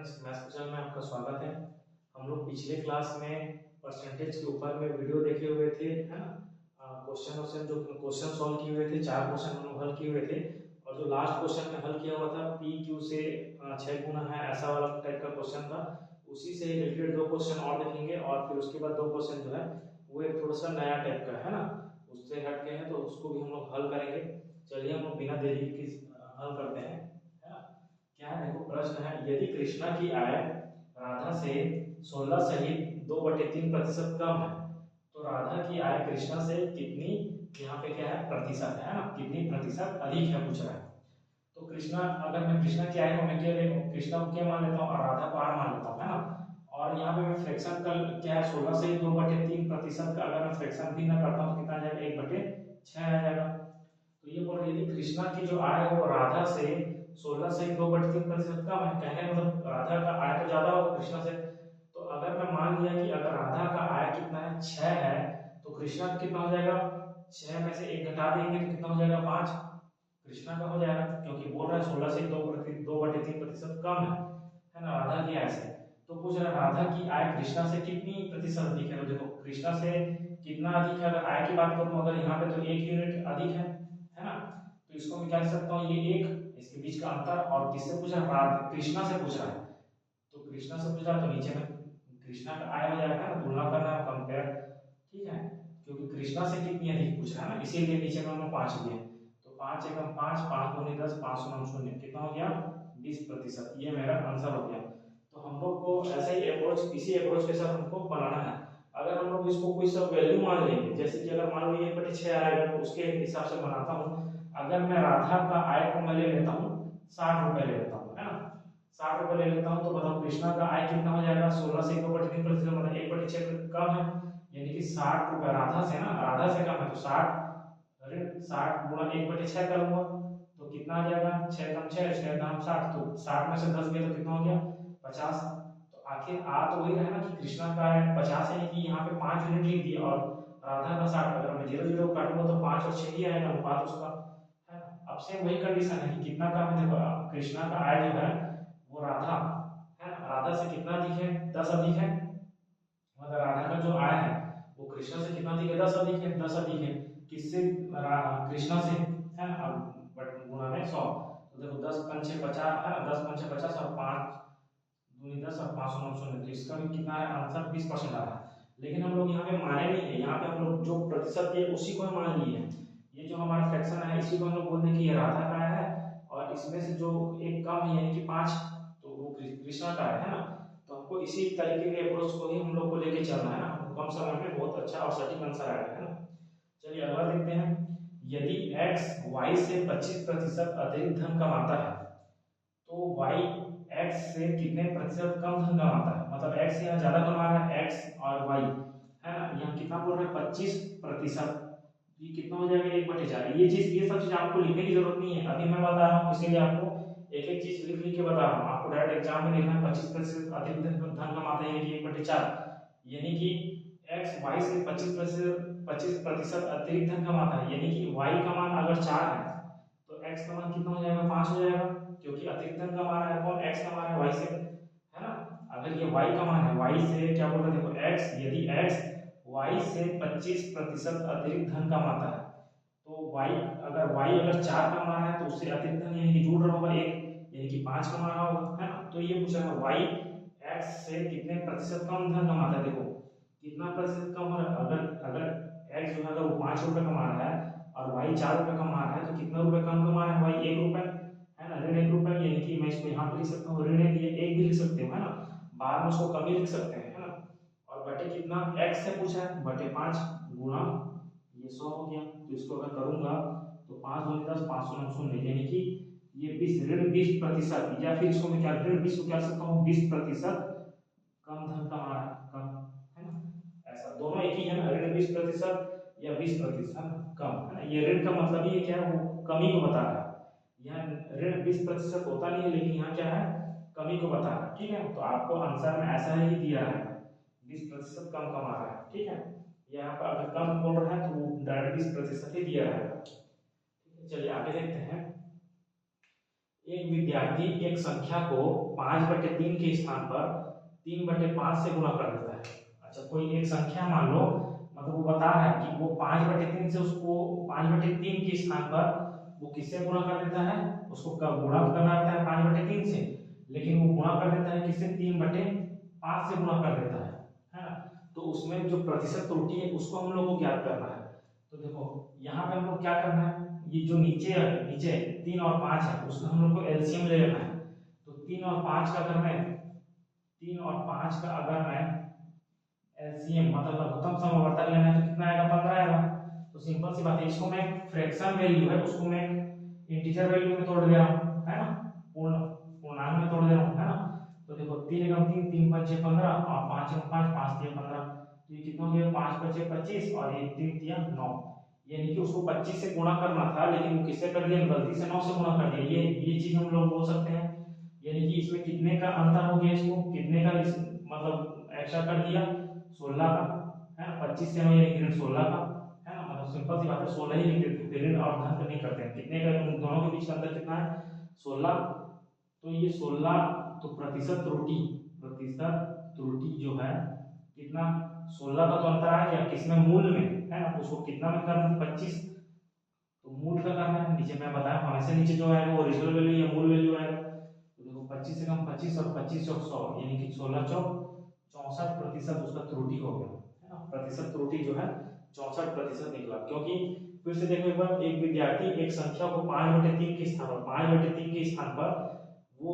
Friends, maths channel में आपका स्वागत है। हम लोग पिछले क्लास में परसेंटेज के ऊपर में वीडियो देखे हुए थे, है ना। क्वेश्चन सॉल्व किए हुए थे, 4 क्वेश्चन हम लोग हल किए हुए थे। और जो लास्ट क्वेश्चन में हल किया हुआ था पी क्यू से 6 गुना है, ऐसा वाला टाइप का क्वेश्चन था। उसी से रिलेटेड 2 क्वेश्चन और देखेंगे और फिर उसके बाद 2 क्वेश्चन जो है वो एक थोड़ा सा नया टाइप का है ना, उससे हट के है, तो उसको भी हम लोग हल करेंगे। चलिए हम लोग बिना देरी के हल करते हैं, है ना। क्या है, देखो प्रश्न है, यदि कृष्णा की आय राधा से 16 सहित 2/3% कम है तो राधा की आय कृष्णा से कितनी, यहाँ पे क्या है प्रतिशत है ना, कितनी प्रतिशत अधिक है पूछ रहा है। तो कृष्णा, अगर मैं कृष्णा की आय को मैं क्या देखो, कृष्णा को क्या मान लेता हूँ और राधा को आर मान लेता हूँ, है ना। और यहाँ पे मैं फ्रैक्शन का क्या है, 16 से 2/3% का अगर मैं फ्रैक्शन भी ना करता हूँ तो कितना आ जाएगा, 1/6 आ जाएगा। तो ये बोल रही थी कृष्णा की जो आय है वो राधा से 16 से 2/3% कम है। कहने मतलब राधा का आय तो ज्यादा होगा कृष्णा से। तो अगर मैं मान लिया कि अगर राधा का आय कितना है 6 है तो कृष्णा का कितना हो जाएगा, 6 में से 1 घटा देंगे तो कितना हो जाएगा, 5 कृष्णा का हो जाएगा, क्योंकि बोल रहा है 16 से 2/3% कम है ना राधा की आय से। तो पूछ रहा है राधा की आय कृष्णा से कितनी प्रतिशत अधिक है। तो देखो कृष्णा से कितना अधिक है, अगर आय की बात करूं अगर यहाँ पे तो 1 यूनिट अधिक है ना। तो इसको मैं क्या लिख सकता हूँ, ये एक इसके बीच का अंतर। और किससे पूछ रहा है, कृष्णा से पूछ रहा है। तो कृष्णा से पूछ रहा है तो नीचे में कृष्णा का आय हो जाएगा ना, तुलना करना है, कंपेयर, ठीक है। क्योंकि कृष्णा से कितनी अधिक पूछ रहा है ना, इसीलिए नीचे में हमने 5 लिए। तो 5 एकम 5, 5 दूनी 10, 5 9 0, कितना हो गया 20%। ये मेरा आंसर हो गया। तो हम लोग को ऐसे ही अप्रोच, इसी अप्रोच के साथ हमको बनाना है। अगर हम लोग इसको कोई सा वैल्यू मान लेंगे, जैसे कि अगर मान लो ये 1/6 आएगा तो उसके हिसाब से बनाता हूँ। अगर मैं राधा का आय को मैं ले लेता हूँ 60 रुपए ले लेता हूँ, है ना, 60 रुपए ले लेता हूँ, तो बताओ कृष्णा का आय कितना हो जाएगा, 16 से 2/3% मतलब 1/6 कम है, यानी कि 60 रुपए राधा से ना, राधा से कम है तो 60, अरे 60 गुणा 1/6 करूंगा तो कितना आ जाएगा, 6 कम 6, 6 दाम 60, तो 60 में से 10 गया तो कितना हो गया 50। तो आखिर आ तो वही रहा ना कि कृष्णा का आय 50 है, कि यहाँ पे 5 यूनिट लिख दिया और राधा का 60, अगर मैं 0 0 काटूंगा तो 5 और 6 ही आएगा अनुपात उसका, है ना। अब से वही कंडीशन है कि कितना कम है, देखो कृष्णा का आय जो है वो राधा, है ना, राधा से कितना अधिक है, 10 अधिक है। मतलब राधा का जो आय है वो कृष्णा से कितना अधिक है, 10 अधिक है, 10 अधिक है किससे, कृष्णा से, है ना। अब बट गुणा में 100, तो देखो 10 पंचे 50 है ना, 10 पंचे 50 और 5 दूनी 10 और 5 9 0, तो इसका भी कितना है आंसर 20% आ रहा है। लेकिन हम लोग यहाँ पे माने नहीं है, यहाँ पे हम लोग जो प्रतिशत है उसी को मान लिए हैं। ये जो हमारा फ्रैक्शन है इसी को हम लोग बोलते हैं कि ये राधा का है और इसमें से जो एक कम है यानी कि 5 तो वो कृष्णा का है ना। तो हमको इसी तरीके के अप्रोच को ही हम लोग को लेके चलना है ना, हमको कम समय में बहुत अच्छा और सटीक आंसर आएगा, है ना। चलिए अगला देखते हैं, यदि x y से 25% अतिरिक्त धन कमाता है तो y x से कितने प्रतिशत कम धन कमाता है। मतलब x यहाँ ज्यादा कमा रहा है, x और y, है ना, यहाँ कितना बोल रहा है 25%, ये कितना हो जाएगा 1/4। ये सब चीज आपको लिखने की जरूरत नहीं है, अभी मैं बता रहा हूँ इसीलिए आपको एक एक चीज लिख लिख के बता रहा हूँ। आपको डायरेक्ट एग्जाम में लिखना है 25% अधिक धन कमाता है, यानी कि 1/4, यानी कि x y से 25% अतिरिक्त धन कमाता है, यानी कि y का मान अगर 4 है तो x का मान कितना हो जाएगा, 5 हो जाएगा, क्योंकि अतिरिक्त धन कमा रहा है कौन, x कमा रहा है y से, है ना। अगर ये y का मान है, y से क्या बोल रहे हैं, देखो x, यदि x y से 25% अतिरिक्त धन कमाता है तो y, अगर 4 कमा रहा है तो उससे अतिरिक्त धन यानी कि जुड़ रहा होगा 1, यानी कि 5 कमा रहा होगा, है ना। तो ये पूछा है y x से कितने प्रतिशत कम धन कमाता है, देखो कितना प्रतिशत कम हो रहा है। अगर अगर x जो है अगर वो 5 रुपए कमा रहा है और y 4 रुपए कमा रहा है तो कितना रुपए कम कमा रहा है, y 1 रुपए, है ना, ऋण 1 रुपए, यानी कि मैं इसको यहाँ पे लिख सकता हूँ ऋण 1, ये 1 भी लिख सकते हो, है ना, बाद में उसको कम ही लिख सकते हैं, है ना। और बटे कितना x से पूछा है, बटे 5 गुणा ये 100 हो गया। तो इसको अगर करूंगा तो 5 दूनी 10, 5 9 0, यानी कि ये 20 ऋण 20%, या फिर इसको मैं क्या ऋण 20 को क्या सकता हूँ 20% कम धन कमा रहा है, कम, है ना। ऐसा दोनों एक ही है ना, ऋण 20% या 20% कम, है ना। ये ऋण का मतलब ही क्या है, वो कमी को बता रहा है। यहाँ ऋण 20% होता नहीं है, लेकिन यहाँ क्या है कमी को बता रहा है, ठीक है। तो आपको आंसर में ऐसा ही दिया है 20% कम कमा रहा है, ठीक है। यहाँ पर अगर कम बोल रहा है तो वो डायरेक्ट 20% ही दिया रहेगा, ठीक है। चलिए आगे देखते हैं, एक विद्यार्थी एक संख्या को 5/3 के स्थान पर 3/5 से गुणा कर देता है। अच्छा, कोई एक संख्या मान लो, मतलब वो बता रहा है कि वो 5/3 से उसको 5/3 के स्थान पर वो किससे गुणा कर देता है, उसको गुणा करना रहता है 5/3 से, लेकिन वो गुणा कर देता है किससे, 3/5 से गुणा कर देता है ना। तो उसमें जो प्रतिशत त्रुटि है उसको हम लोग को ज्ञात करना है। तो देखो यहाँ पे हम लोग क्या करना है, ये जो नीचे नीचे 3 और 5 है उसका हम लोग को एलसीएम ले लेना है। तो 3 और 5 का अगर मैं 3 और 5 का अगर मैं एलसीएम मतलब लघुत्तम समवर्तन लेना है तो कितना आएगा, 15 आएगा। तो सिंपल सी बात है, इसको मैं फ्रैक्शन वैल्यू है उसको मैं इंटीजर वैल्यू में तोड़ दे रहा हूँ, है ना, पूर्णांक में तोड़ दे रहा हूँ, है ना। तो देखो 3 एकम 3, 3 5 6 15 और 5 एकम 5, 5 3 15। तो ये कितना हो गया, 5 5 6 25 और ये 3 3 9। यानी कि उसको 25 से गुणा करना था लेकिन वो किससे कर दिया, गलती से 9 से गुणा कर दिया। ये चीज हम लोग बोल सकते हैं। यानी कि इसमें कितने का अंतर हो गया, इसको कितने का मतलब एक्स्ट्रा कर दिया, 16 का, है ना। 25 से 9 यानी कि 16 का, है ना। मतलब सिंपल सी बात है, 16 ही लिख देते हैं, ऋण और धन का नहीं करते हैं। कितने का, उन दोनों के बीच का अंतर कितना है, 16। तो ये 16, तो प्रतिशत त्रुटि जो है कितना, 16 का तो अंतर आ गया किसमें, मूल में, है ना। उसको कितना में करना, 25, तो मूल का करना है। नीचे मैं बताया हमेशा नीचे जो आएगा वो ओरिजिनल वैल्यू या मूल वैल्यू आएगा। तो देखो 25 से कम 25 और 25 चौक 100 यानी कि 16 चौक 64% उसका त्रुटि हो गया, है ना। प्रतिशत त्रुटि जो है 64% निकला। क्योंकि फिर से देखो एक बार, एक विद्यार्थी एक संख्या को 5/3 के स्थान पर 5/3 के स्थान पर वो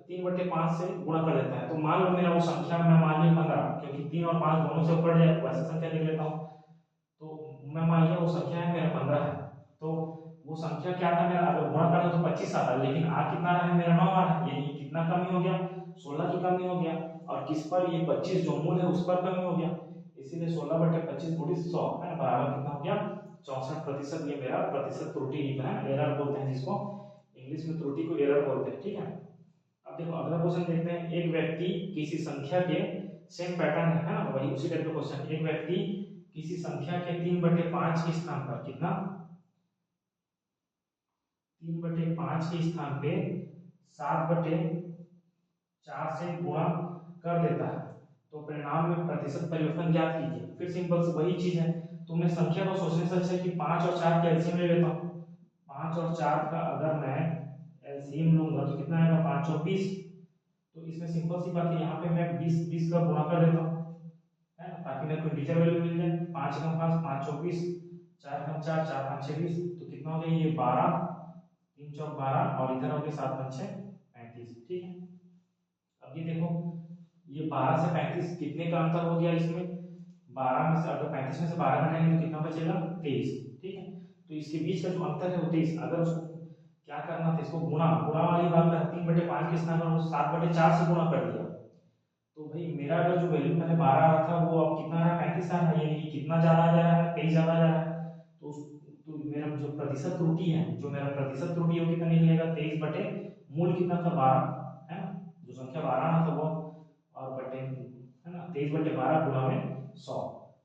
3/5 से गुणा कर देता है। तो मान लो मेरा वो संख्या मैं मान लिया 15, क्योंकि 3 और 5 दोनों से ऊपर जाए वैसे संख्या लिख लेता हूँ। तो मैं मान लिया वो संख्या है मेरा 15 है। तो वो संख्या क्या था मेरा, अगर गुणा करता तो 25 आता, लेकिन आ कितना रहा है मेरा, 9 आ रहा है। यानी कितना कमी हो गया, 16 की कमी हो गया। और किस पर, ये 25 जो मूल है उस पर कमी हो गया। इसीलिए 16/25 गुणित 100 है बराबर कितना हो गया, 64%। ये मेरा प्रतिशत त्रुटि निकला है, एरर बोलते हैं जिसको, इंग्लिश में त्रुटि को एरर बोलते हैं, ठीक है। अब देखो अगला क्वेश्चन देखते हैं। एक व्यक्ति किसी संख्या के, सेम पैटर्न है ना, वही उसी टाइप का क्वेश्चन। एक व्यक्ति किसी संख्या के 3/5 के स्थान पर कितना, 3/5 के स्थान पे 7/4 से गुणा कर देता है। तो परिणाम में प्रतिशत परिवर्तन ज्ञात कीजिए। फिर सिंपल से वही चीज है। तो मैं संख्या को सोचने से अच्छा है कि 5 और 4 के एलसीएम ले लेता हूँ। 5 और 4 का अगर मैं एलसीएम लूंगा तो कितना आएगा, 5 और 20। तो इसमें सिंपल सी बात है, यहाँ पे मैं 20 का गुणा कर देता हूँ, है ना, ताकि मेरे को इंटीजर वैल्यू मिल जाए। 5 का 5, 5 चौक 20, 4 का 4, 4 5 6 20। तो कितना हो गया, ये 12, 3 चौक 12 और इधर हो गया 7 5 6 35, ठीक है। अब ये देखो, ये 12 से 35 कितने का अंतर हो गया इसमें, 12 में से अगर 35 में से 12 घटाएंगे तो कितना बचेगा, 23, ठीक है। तो इसके बीच का जो अंतर है वो 23। अगर उसको क्या करना था, इसको गुणा गुणा वाली बात कर, 3/5 के स्थान पर वो 7/4 से गुणा कर दिया। तो भाई मेरा अगर जो वैल्यू पहले 12 आ रहा था वो अब कितना है, 35 आ रहा है। यानी कि कितना ज्यादा जा रहा है, 23 ज्यादा जा रहा है। तो तो मेरा जो प्रतिशत त्रुटि है, जो मेरा प्रतिशत त्रुटि वो कितना निकलेगा, 23 बटे मूल कितना था, 12, है ना। जो संख्या 12 ना था वो, और बटे, है ना, 23/12 गुणा में 100।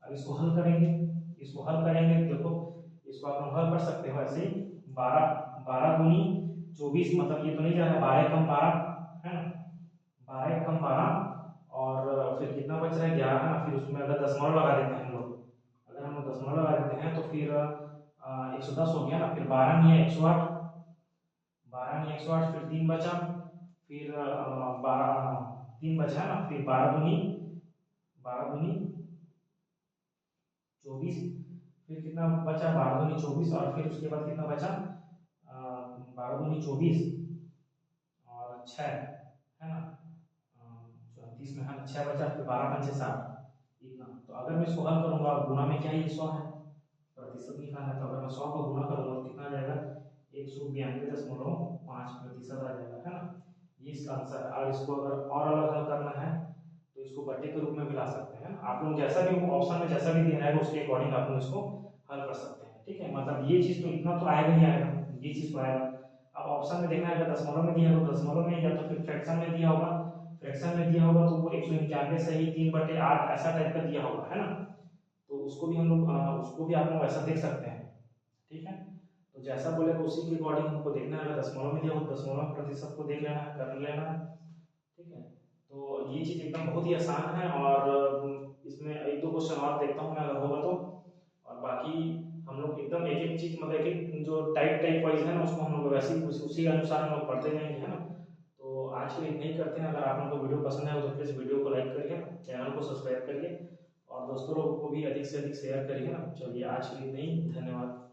अब इसको हल करेंगे, इसको हल करेंगे देखो, इसको आप लोग हल कर सकते हो ऐसे ही। 12 12 दूनी 24, मतलब ये तो नहीं जा रहा है, 12 कम 12, है ना, 12 कम 12 और फिर कितना बच रहा है, 11, है ना। फिर उसमें अगर दशमलव लगा देते हैं हम लोग, अगर हम लोग दशमलव लगा देते हैं तो फिर 110 हो गया ना। फिर 12 नहीं है 108, 12 नहीं 108, फिर 3 बचा, फिर 12 3 बचा है ना, फिर 12 दूनी 24, फिर कितना बचा, 12 दूनी 24 और फिर उसके बाद कितना बचा, 12 दूनी 24 और 6, है ना, 34 में, हाँ 6 बचा, फिर 12 5 6 7 इतना। तो अगर मैं इसको हल करूंगा, गुणा में क्या, ये 100 है, प्रतिशत निकालना है। तो अगर मैं 100 को गुणा करूंगा तो कितना आ जाएगा, 192.5% आ जाएगा, है ना। ये इसका आंसर है। और इसको अगर और अलग हल करना है तो इसको बट्टे के रूप में भी ला सकते हैं। आप लोग जैसा भी ऑप्शन में जैसा भी दिया रहेगा उसके अकॉर्डिंग आप लोग इसको हल कर सकते हैं, ठीक है। मतलब ये चीज तो इतना तो आएगा ही आएगा, ये चीज तो आएगा। अब ऑप्शन में देखना है, अगर दशमलव में दिया होगा दशमलव में, या तो फिर फ्रैक्शन में दिया होगा, फ्रैक्शन में दिया होगा तो वो 191 से ही 3/8 ऐसा टाइप का दिया होगा, है ना। तो उसको भी हम लोग उसको भी आप लोग ऐसा देख सकते हैं, ठीक है। तो तो जैसा बोले तो उसी के अकॉर्डिंग हमको देखना है। अगर दशमलव में दिया हो तो दशमलव प्रतिशत को देख लेना, कर लेना, ठीक है। तो ये चीज़ एकदम बहुत ही आसान है, और इसमें एक दो क्वेश्चन और देखता हूँ मैं अगर होगा तो, और बाकी हम लोग एकदम एक एक चीज़ मतलब एक एक जो टाइप वाइज है ना उसको हम लोग वैसे ही उसी के अनुसार हम लोग पढ़ते जाएंगे, है ना। तो आज के लिए इतना ही करते हैं। अगर आप लोगों को वीडियो पसंद है तो प्लीज़ वीडियो को लाइक करिए, चैनल को सब्सक्राइब करिए, और दोस्तों लोगों को भी अधिक से अधिक शेयर करिए ना। चलिए आज के लिए इतना ही, धन्यवाद।